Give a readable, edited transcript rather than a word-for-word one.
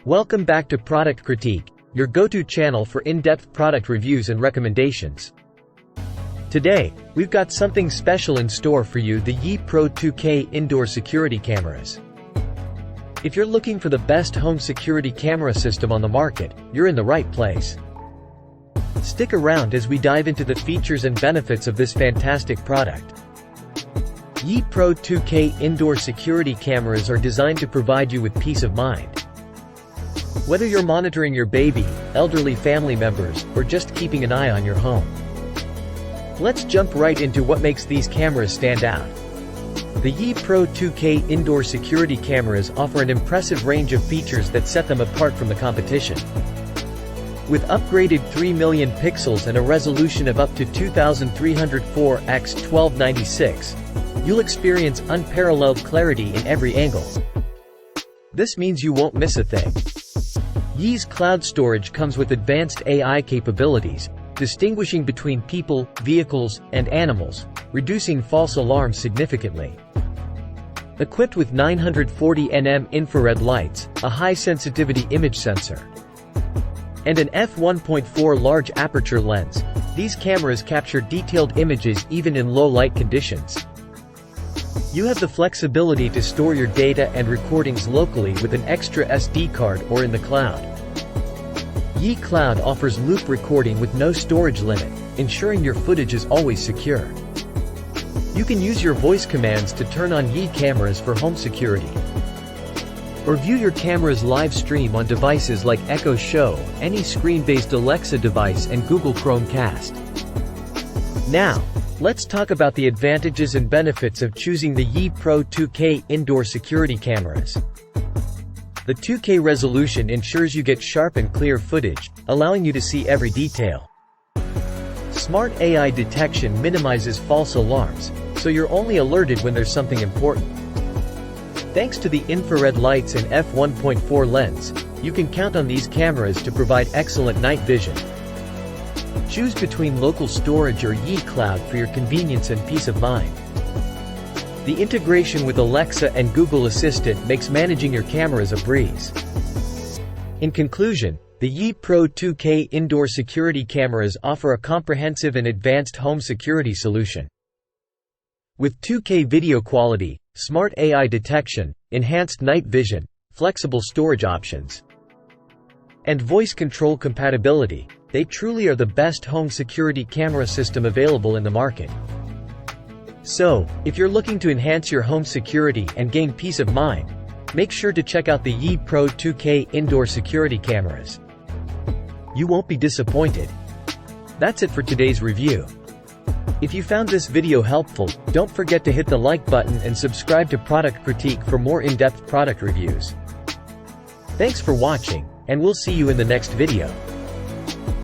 Welcome back to Product Critique, your go-to channel for in-depth product reviews and recommendations. Today, we've got something special in store for you: the Yi Pro 2K Indoor Security Cameras. If you're looking for the best home security camera system on the market, you're in the right place. Stick around as we dive into the features and benefits of this fantastic product. Yi Pro 2K Indoor Security Cameras are designed to provide you with peace of mind. Whether you're monitoring your baby, elderly family members, or just keeping an eye on your home. Let's jump right into what makes these cameras stand out. The Yi Pro 2K Indoor Security Cameras offer an impressive range of features that set them apart from the competition. With upgraded 3 million pixels and a resolution of up to 2304 x 1296, you'll experience unparalleled clarity in every angle. This means you won't miss a thing. Yi's cloud storage comes with advanced AI capabilities, distinguishing between people, vehicles, and animals, reducing false alarms significantly. Equipped with 940 nm infrared lights, a high-sensitivity image sensor, and an f1.4 large aperture lens, these cameras capture detailed images even in low-light conditions. You have the flexibility to store your data and recordings locally with an extra SD card or in the cloud. Yi Cloud offers loop recording with no storage limit, ensuring your footage is always secure. You can use your voice commands to turn on Yi cameras for home security. Or view your camera's live stream on devices like Echo Show, any screen-based Alexa device, and Google Chromecast. Now, let's talk about the advantages and benefits of choosing the Yi Pro 2K Indoor Security Cameras. The 2K resolution ensures you get sharp and clear footage, allowing you to see every detail. Smart AI detection minimizes false alarms, so you're only alerted when there's something important. Thanks to the infrared lights and f1.4 lens, you can count on these cameras to provide excellent night vision. Choose between local storage or Yi Cloud for your convenience and peace of mind. The integration with Alexa and Google Assistant makes managing your cameras a breeze. In conclusion, the Yi Pro 2K Indoor Security Cameras offer a comprehensive and advanced home security solution. With 2K video quality, smart AI detection, enhanced night vision, flexible storage options, and voice control compatibility, they truly are the best home security camera system available in the market. So, if you're looking to enhance your home security and gain peace of mind, make sure to check out the Yi Pro 2K Indoor Security Cameras. You won't be disappointed. That's it for today's review. If you found this video helpful, don't forget to hit the like button and subscribe to Product Critique for more in-depth product reviews. Thanks for watching, and we'll see you in the next video.